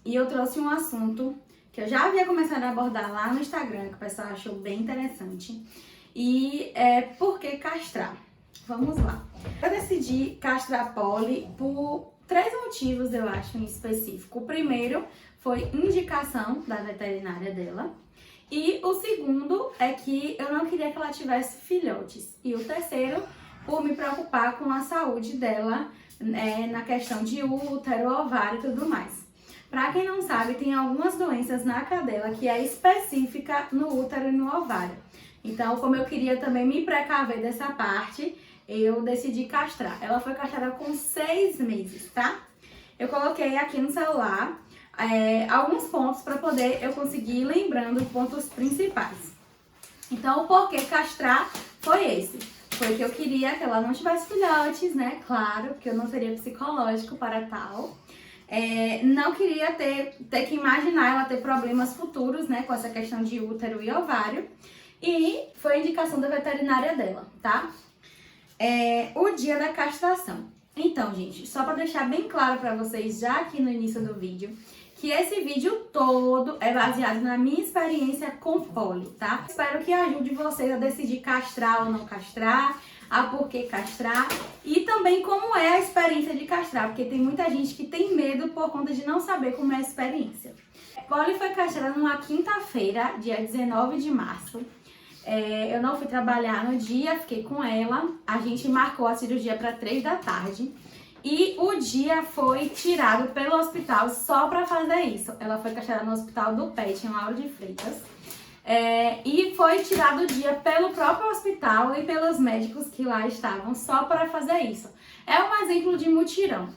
e eu trouxe um assunto que eu já havia começado a abordar lá no Instagram, que o pessoal achou bem interessante, e é por que castrar? Vamos lá. Eu decidi castrar a Polly por 3 motivos, eu acho, em específico. O primeiro foi indicação da veterinária dela. E o segundo é que eu não queria que ela tivesse filhotes. E o terceiro, por me preocupar com a saúde dela, na questão de útero, ovário e tudo mais. Pra quem não sabe, tem algumas doenças na cadela que é específica no útero e no ovário. Então, como eu queria também me precaver dessa parte, eu decidi castrar. Ela foi castrada com 6 meses, tá? Eu coloquei aqui no celular alguns pontos para poder eu conseguir ir lembrando pontos principais. Então, o porquê castrar foi esse. Foi que eu queria que ela não tivesse filhotes, né? Claro, porque eu não seria psicológico para tal. Não queria ter que imaginar ela ter problemas futuros, né? Com essa questão de útero e ovário. E foi a indicação da veterinária dela, tá? O dia da castração. Então, gente, só para deixar bem claro para vocês já aqui no início do vídeo, que esse vídeo todo é baseado na minha experiência com Polly, tá? Espero que ajude vocês a decidir castrar ou não castrar, a por que castrar e também como é a experiência de castrar, porque tem muita gente que tem medo por conta de não saber como é a experiência. Polly foi castrada numa quinta-feira, dia 19 de março. Eu não fui trabalhar no dia, fiquei com ela. A gente marcou a cirurgia para 3 da tarde. E o dia foi tirado pelo hospital só para fazer isso. Ela foi castrada no hospital do PET, em Lauro de Freitas. E foi tirado o dia pelo próprio hospital e pelos médicos que lá estavam só para fazer isso. É um exemplo de mutirão.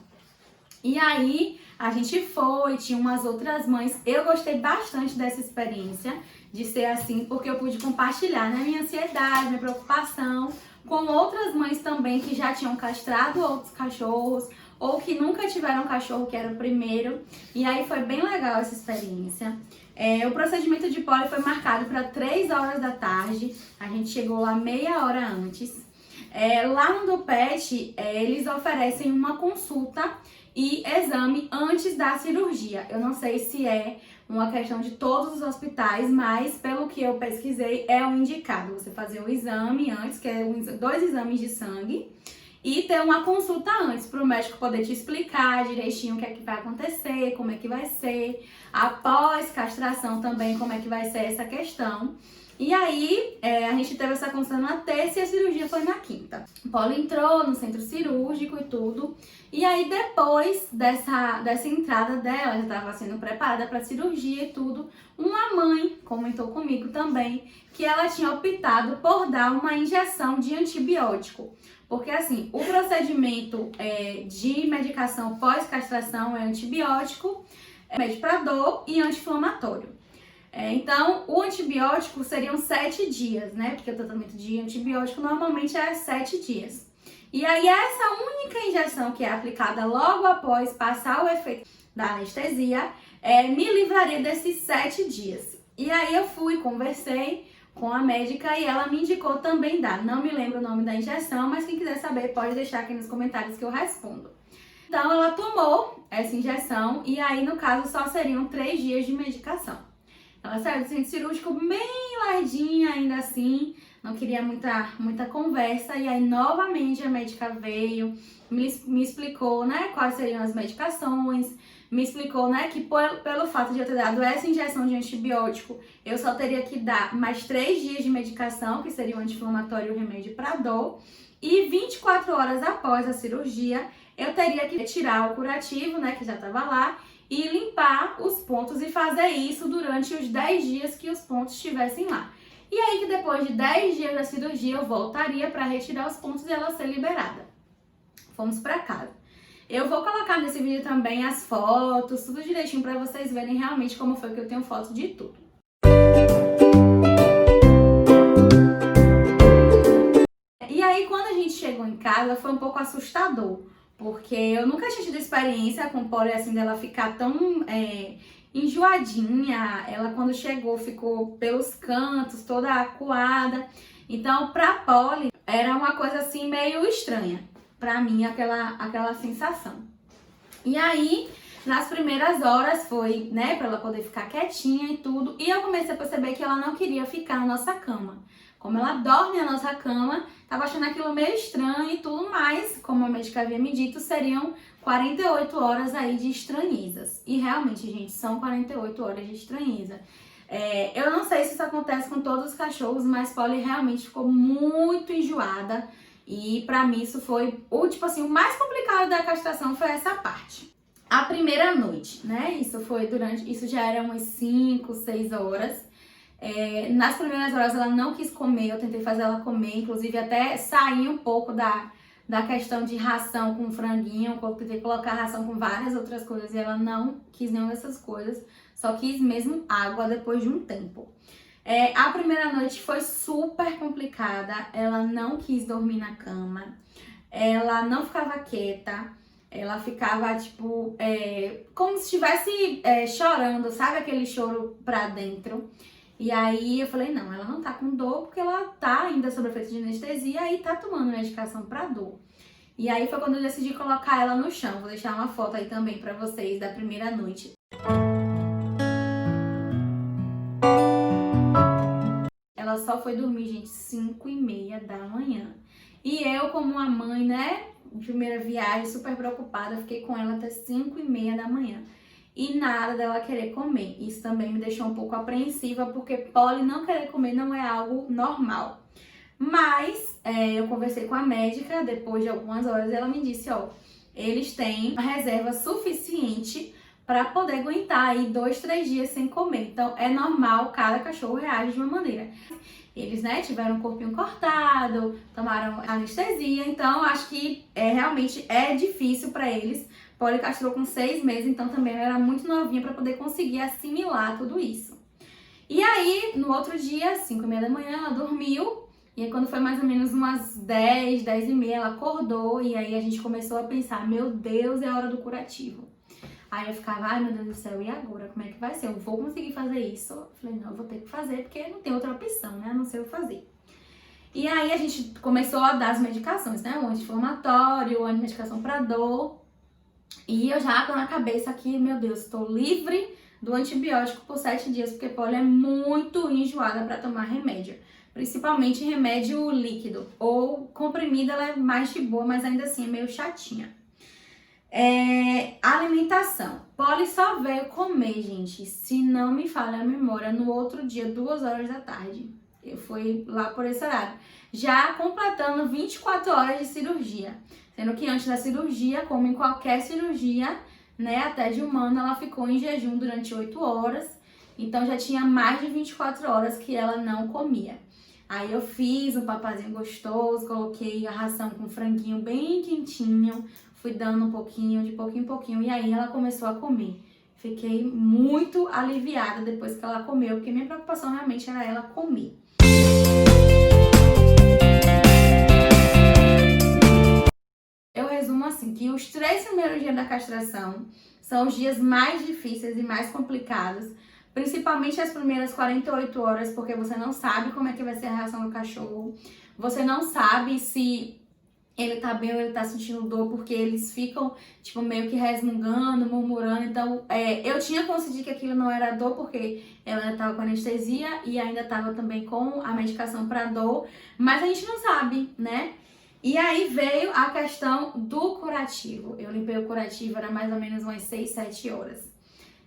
E aí, a gente foi, tinha umas outras mães. Eu gostei bastante dessa experiência de ser assim, porque eu pude compartilhar, né, minha ansiedade, minha preocupação com outras mães também que já tinham castrado outros cachorros ou que nunca tiveram cachorro, que era o primeiro. E aí foi bem legal essa experiência. O procedimento de Polly foi marcado para 3 horas da tarde. A gente chegou lá meia hora antes. Lá no do PET, eles oferecem uma consulta e exame antes da cirurgia. Eu não sei se é uma questão de todos os hospitais, mas pelo que eu pesquisei, é o indicado. Você fazer um exame antes, que é 2 exames de sangue, e ter uma consulta antes, para o médico poder te explicar direitinho o que é que vai acontecer, como é que vai ser, após castração também, como é que vai ser essa questão. E aí, a gente teve essa consulta na terça e a cirurgia foi na quinta. Polly entrou no centro cirúrgico e tudo. E aí, depois dessa entrada dela, já estava sendo preparada para a cirurgia e tudo, uma mãe comentou comigo também que ela tinha optado por dar uma injeção de antibiótico. Porque, assim, o procedimento de medicação pós-castração é antibiótico, remédio para dor e anti-inflamatório. Então, o antibiótico seriam 7 dias, né? Porque o tratamento de antibiótico normalmente é 7 dias. E aí, essa única injeção que é aplicada logo após passar o efeito da anestesia, me livraria desses 7 dias. E aí, eu fui, conversei com a médica e ela me indicou também dar. Não me lembro o nome da injeção, mas quem quiser saber pode deixar aqui nos comentários que eu respondo. Então, ela tomou essa injeção e aí, no caso, só seriam 3 dias de medicação. Ela saiu do centro cirúrgico bem lardinha, ainda assim, não queria muita conversa. E aí, novamente, a médica veio, me explicou, né, quais seriam as medicações, me explicou, né, que pelo fato de eu ter dado essa injeção de antibiótico, eu só teria que dar mais 3 dias de medicação, que seria o anti-inflamatório e o remédio para dor. E 24 horas após a cirurgia, eu teria que tirar o curativo, né, que já estava lá, e limpar os pontos e fazer isso durante os 10 dias que os pontos estivessem lá. E aí que depois de 10 dias da cirurgia eu voltaria para retirar os pontos e ela ser liberada. Fomos para casa. Eu vou colocar nesse vídeo também as fotos, tudo direitinho para vocês verem realmente como foi que eu tenho foto de tudo. E aí quando a gente chegou em casa foi um pouco assustador. Porque eu nunca tinha tido experiência com Polly assim, dela ficar tão enjoadinha. Ela quando chegou ficou pelos cantos, toda acuada. Então pra Polly era uma coisa assim meio estranha. Pra mim aquela sensação. E aí Nas primeiras horas foi, né, pra ela poder ficar quietinha e tudo. E eu comecei a perceber que ela não queria ficar na nossa cama. Como ela dorme na nossa cama, tava achando aquilo meio estranho e tudo mais. Como a médica havia me dito, seriam 48 horas aí de estranhezas. E realmente, gente, são 48 horas de estranheza. Eu não sei se isso acontece com todos os cachorros, mas Polly realmente ficou muito enjoada. E pra mim isso foi o mais complicado da castração foi essa parte. A primeira noite, né? Isso já era umas 5, 6 horas. Nas primeiras horas ela não quis comer, eu tentei fazer ela comer, inclusive até sair um pouco da questão de ração com franguinho, eu tentei colocar ração com várias outras coisas e ela não quis nenhuma dessas coisas, só quis mesmo água depois de um tempo. A primeira noite foi super complicada, ela não quis dormir na cama, ela não ficava quieta, ela ficava tipo, como se estivesse chorando, sabe aquele choro pra dentro? E aí eu falei, não, ela não tá com dor porque ela tá ainda sob efeito de anestesia e tá tomando medicação pra dor. E aí foi quando eu decidi colocar ela no chão. Vou deixar uma foto aí também pra vocês da primeira noite. Ela só foi dormir, gente, 5h30 da manhã. E eu, como uma mãe, né, primeira viagem, super preocupada, fiquei com ela até 5h30 da manhã. E nada dela querer comer. Isso também me deixou um pouco apreensiva, porque Polly não querer comer não é algo normal. Mas eu conversei com a médica depois de algumas horas e ela me disse, ó, eles têm uma reserva suficiente para poder aguentar aí 2, 3 dias sem comer. Então é normal, cada cachorro reage de uma maneira. Eles, né, tiveram o corpinho cortado, tomaram anestesia, então acho que realmente é difícil para eles. Polly castrou com 6 meses, então também ela era muito novinha para poder conseguir assimilar tudo isso. E aí, no outro dia, 5h30 da manhã, ela dormiu. E aí, quando foi mais ou menos umas 10, 10h30, ela acordou. E aí, a gente começou a pensar, meu Deus, é a hora do curativo. Aí eu ficava, ai meu Deus do céu, e agora? Como é que vai ser? Eu vou conseguir fazer isso? Eu falei, não, eu vou ter que fazer, porque não tem outra opção, né? A não ser eu fazer. E aí, a gente começou a dar as medicações, né? O anti-inflamatório, a medicação pra dor. E eu já tô na cabeça aqui, meu Deus, estou livre do antibiótico por 7 dias, porque Polly é muito enjoada para tomar remédio. Principalmente remédio líquido. Ou comprimido, ela é mais de boa, mas ainda assim é meio chatinha. Alimentação. Polly só veio comer, gente, se não me falha a memória, no outro dia, 2 horas da tarde. Eu fui lá por esse horário. Já completando 24 horas de cirurgia. Sendo que antes da cirurgia, como em qualquer cirurgia, né, até de humano, ela ficou em jejum durante 8 horas. Então já tinha mais de 24 horas que ela não comia. Aí eu fiz um papazinho gostoso, coloquei a ração com franguinho bem quentinho, fui dando um pouquinho, de pouquinho em pouquinho, e aí ela começou a comer. Fiquei muito aliviada depois que ela comeu, porque minha preocupação realmente era ela comer. Assim, que os 3 primeiros dias da castração são os dias mais difíceis e mais complicados, principalmente as primeiras 48 horas, porque você não sabe como é que vai ser a reação do cachorro, você não sabe se ele tá bem ou ele tá sentindo dor, porque eles ficam, tipo, meio que resmungando, murmurando. Então, eu tinha consciência que aquilo não era dor, porque ela ainda tava com anestesia e ainda tava também com a medicação pra dor, mas a gente não sabe, né? E aí veio a questão do curativo. Eu limpei o curativo, era mais ou menos umas 6, 7 horas.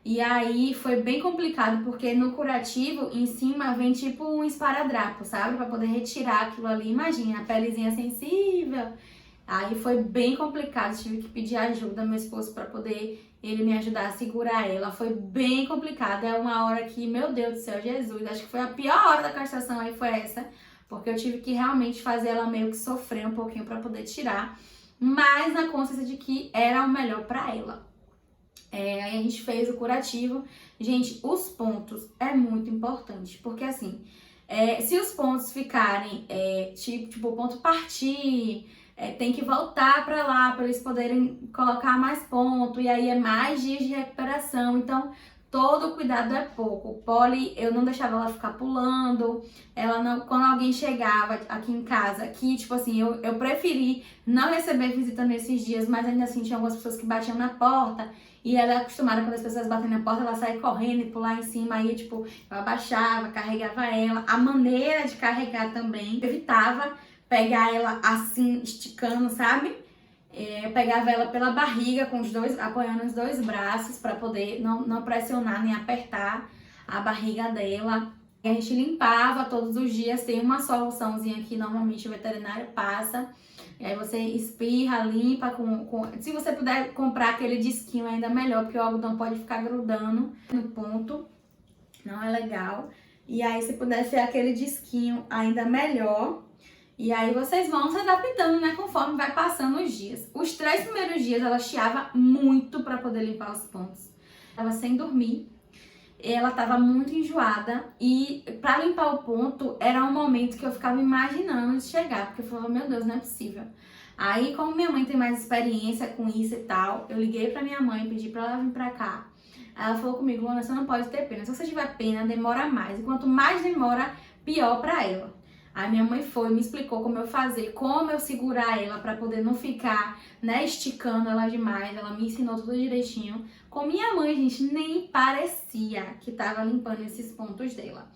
E aí foi bem complicado, porque no curativo, em cima, vem tipo um esparadrapo, sabe? Pra poder retirar aquilo ali. Imagina, a pelezinha sensível. Aí foi bem complicado, tive que pedir ajuda ao meu esposo pra poder ele me ajudar a segurar ela. Foi bem complicado, é uma hora que, meu Deus do céu, Jesus, acho que foi a pior hora da castração aí, foi essa. Porque eu tive que realmente fazer ela meio que sofrer um pouquinho pra poder tirar, mas na consciência de que era o melhor pra ela. Aí a gente fez o curativo. Gente, os pontos é muito importante, porque assim, se os pontos ficarem, tipo o ponto partir, tem que voltar pra lá pra eles poderem colocar mais ponto, e aí é mais dias de recuperação. Então, todo cuidado é pouco. Polly, eu não deixava ela ficar pulando, ela não, quando alguém chegava aqui em casa, que tipo assim, eu preferi não receber visita nesses dias, mas ainda assim tinha algumas pessoas que batiam na porta, e ela é acostumada quando as pessoas batem na porta, ela sai correndo e pular em cima, aí tipo, eu abaixava, carregava ela, a maneira de carregar também, evitava pegar ela assim, esticando, sabe? Eu pegava ela pela barriga, com os dois, apoiando os dois braços, para poder não pressionar nem apertar a barriga dela. E a gente limpava todos os dias, tem uma soluçãozinha que normalmente o veterinário passa. E aí você espirra, limpa Se você puder comprar aquele disquinho, ainda melhor, porque o algodão pode ficar grudando no ponto. Não é legal. E aí, se puder ser aquele disquinho, ainda melhor. E aí vocês vão se adaptando, né, conforme vai passando os dias. Os 3 primeiros dias ela chiava muito para poder limpar os pontos. Tava sem dormir, ela tava muito enjoada e para limpar o ponto era um momento que eu ficava imaginando de chegar, porque eu falava, meu Deus, não é possível. Aí, como minha mãe tem mais experiência com isso e tal, eu liguei pra minha mãe e pedi pra ela vir pra cá. Ela falou comigo, Luana, você não pode ter pena. Se você tiver pena, demora mais. E quanto mais demora, pior pra ela. Aí minha mãe foi, me explicou como eu fazer, como eu segurar ela pra poder não ficar, né, esticando ela demais. Ela me ensinou tudo direitinho. Com minha mãe, gente, nem parecia que tava limpando esses pontos dela.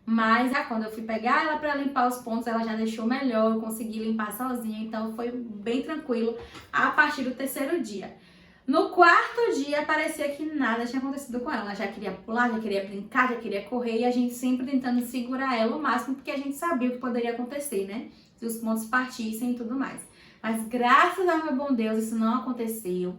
Mas quando eu fui pegar ela pra limpar os pontos, ela já deixou melhor, eu consegui limpar sozinha. Então foi bem tranquilo a partir do 3º dia. No 4º dia, parecia que nada tinha acontecido com ela. Ela já queria pular, já queria brincar, já queria correr. E a gente sempre tentando segurar ela o máximo, porque a gente sabia o que poderia acontecer, né? Se os pontos partissem e tudo mais. Mas graças ao meu bom Deus, isso não aconteceu.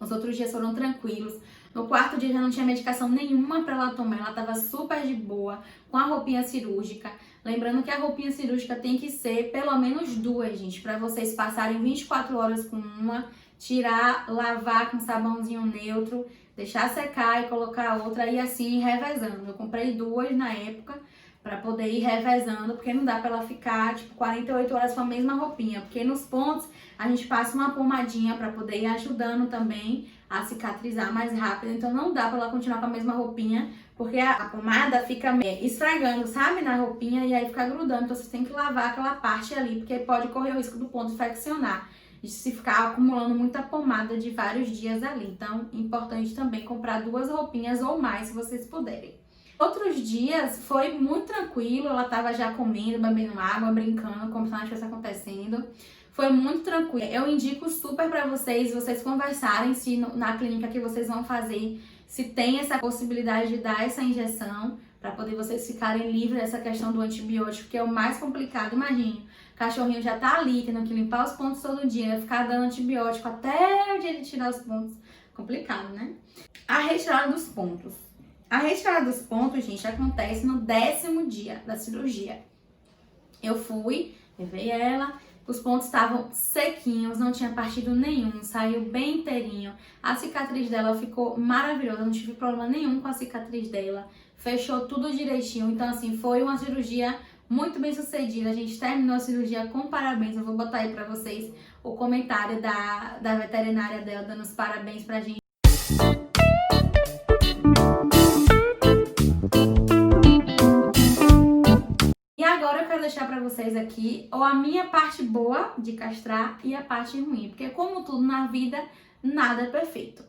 Os outros dias foram tranquilos. No 4º dia já não tinha medicação nenhuma pra ela tomar. Ela tava super de boa, com a roupinha cirúrgica. Lembrando que a roupinha cirúrgica tem que ser pelo menos 2, gente. Pra vocês passarem 24 horas com uma, tirar, lavar com sabãozinho neutro, deixar secar e colocar outra e assim ir revezando. Eu comprei 2 na época pra poder ir revezando, porque não dá pra ela ficar tipo 48 horas com a mesma roupinha, porque nos pontos a gente passa uma pomadinha pra poder ir ajudando também a cicatrizar mais rápido, então não dá pra ela continuar com a mesma roupinha, porque a pomada fica esfregando, sabe, na roupinha e aí fica grudando, então você tem que lavar aquela parte ali, porque pode correr o risco do ponto infeccionar. De se ficar acumulando muita pomada de vários dias ali. Então, é importante também comprar 2 roupinhas ou mais, se vocês puderem. Outros dias foi muito tranquilo, ela tava já comendo, bebendo água, brincando, como se nada estivesse acontecendo. Foi muito tranquilo. Eu indico super pra vocês conversarem se na clínica que vocês vão fazer, se tem essa possibilidade de dar essa injeção, pra poder vocês ficarem livres dessa questão do antibiótico, que é o mais complicado, imagine. O cachorrinho já tá ali, tendo que limpar os pontos todo dia, ficar dando antibiótico até o dia de tirar os pontos. Complicado, né? A retirada dos pontos. A retirada dos pontos, gente, acontece no 10º dia da cirurgia. Eu fui, levei ela, os pontos estavam sequinhos, não tinha partido nenhum, saiu bem inteirinho. A cicatriz dela ficou maravilhosa, não tive problema nenhum com a cicatriz dela. Fechou tudo direitinho, então assim, foi uma cirurgia muito bem sucedida. A gente terminou a cirurgia com parabéns. Eu vou botar aí pra vocês o comentário da veterinária dela dando os parabéns pra gente. E agora eu quero deixar pra vocês aqui a minha parte boa de castrar e a parte ruim, porque como tudo na vida, nada é perfeito.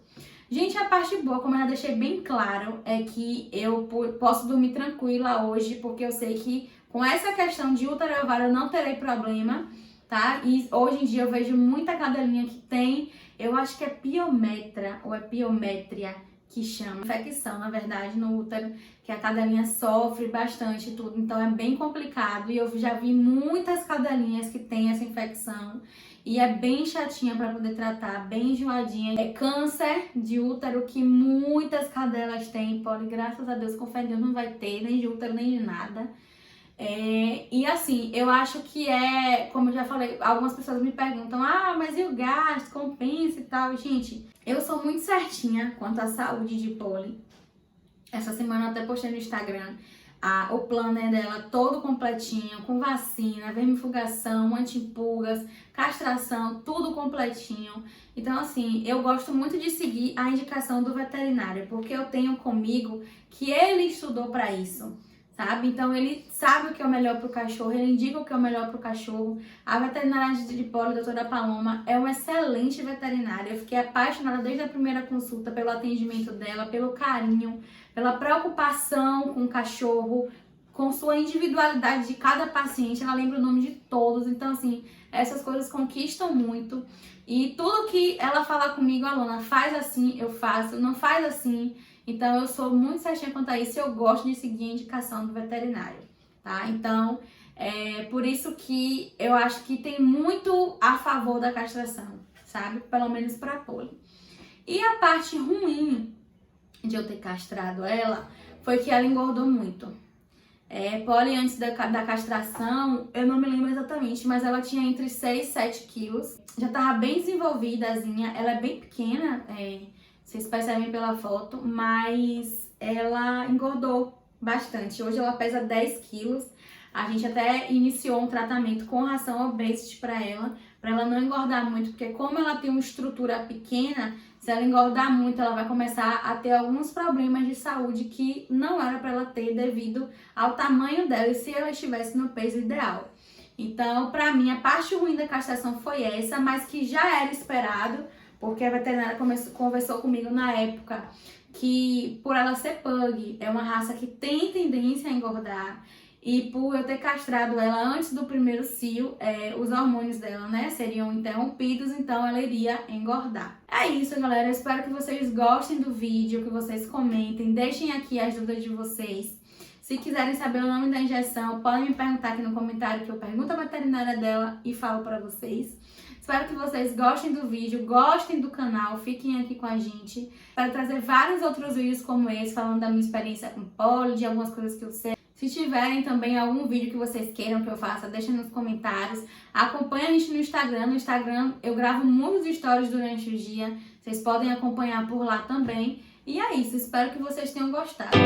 Gente, a parte boa, como eu já deixei bem claro, é que eu posso dormir tranquila hoje, porque eu sei que com essa questão de útero e ovário eu não terei problema, tá? E hoje em dia eu vejo muita cadelinha que tem, eu acho que é piometra ou é piométria que chama, infecção, na verdade, no útero, que a cadelinha sofre bastante e tudo, então é bem complicado. E eu já vi muitas cadelinhas que têm essa infecção e é bem chatinha para poder tratar, bem enjoadinha. É câncer de útero que muitas cadelas têm, pode, graças a Deus, com fé em Deus não vai ter, nem de útero, nem de nada. E assim, eu acho que como eu já falei, algumas pessoas me perguntam, mas e o gasto, compensa e tal? Gente, eu sou muito certinha quanto à saúde de Polly. Essa semana eu até postei no Instagram. o planner dela todo completinho, com vacina, vermifugação, antipulgas, castração, tudo completinho. Então, assim, eu gosto muito de seguir a indicação do veterinário, porque eu tenho comigo que ele estudou para isso, sabe? Então, ele sabe o que é o melhor para o cachorro, ele indica o que é o melhor para o cachorro. A veterinária de polo, a doutora Paloma, é uma excelente veterinária. Eu fiquei apaixonada desde a primeira consulta pelo atendimento dela, pelo carinho, pela preocupação com o cachorro, com sua individualidade de cada paciente. Ela lembra o nome de todos. Então, assim, essas coisas conquistam muito. E tudo que ela fala comigo, Alona, faz assim, eu faço, não faz assim. Então, eu sou muito certinha quanto a isso e eu gosto de seguir a indicação do veterinário, tá? Então, por isso que eu acho que tem muito a favor da castração, sabe? Pelo menos pra Polly. E a parte ruim de eu ter castrado ela foi que ela engordou muito. Polly, antes da castração, eu não me lembro exatamente, mas ela tinha entre 6 e 7 quilos. Já tava bem desenvolvidazinha, ela é bem pequena, vocês percebem pela foto, mas ela engordou bastante. Hoje ela pesa 10 quilos. A gente até iniciou um tratamento com ração obesity para ela não engordar muito, porque como ela tem uma estrutura pequena, se ela engordar muito, ela vai começar a ter alguns problemas de saúde que não era para ela ter devido ao tamanho dela e se ela estivesse no peso ideal. Então, para mim, a parte ruim da castração foi essa, mas que já era esperado, porque a veterinária conversou comigo na época que, por ela ser pug, é uma raça que tem tendência a engordar. E por eu ter castrado ela antes do primeiro cio, os hormônios dela, né, seriam interrompidos, então ela iria engordar. É isso, galera. Eu espero que vocês gostem do vídeo, que vocês comentem, deixem aqui as dúvidas de vocês. Se quiserem saber o nome da injeção, podem me perguntar aqui no comentário que eu pergunto a veterinária dela e falo pra vocês. Espero que vocês gostem do vídeo, gostem do canal, fiquem aqui com a gente para trazer vários outros vídeos como esse, falando da minha experiência com Polly, de algumas coisas que eu sei. Se tiverem também algum vídeo que vocês queiram que eu faça, deixem nos comentários. Acompanhe a gente no Instagram. No Instagram eu gravo muitos stories durante o dia. Vocês podem acompanhar por lá também. E é isso, espero que vocês tenham gostado.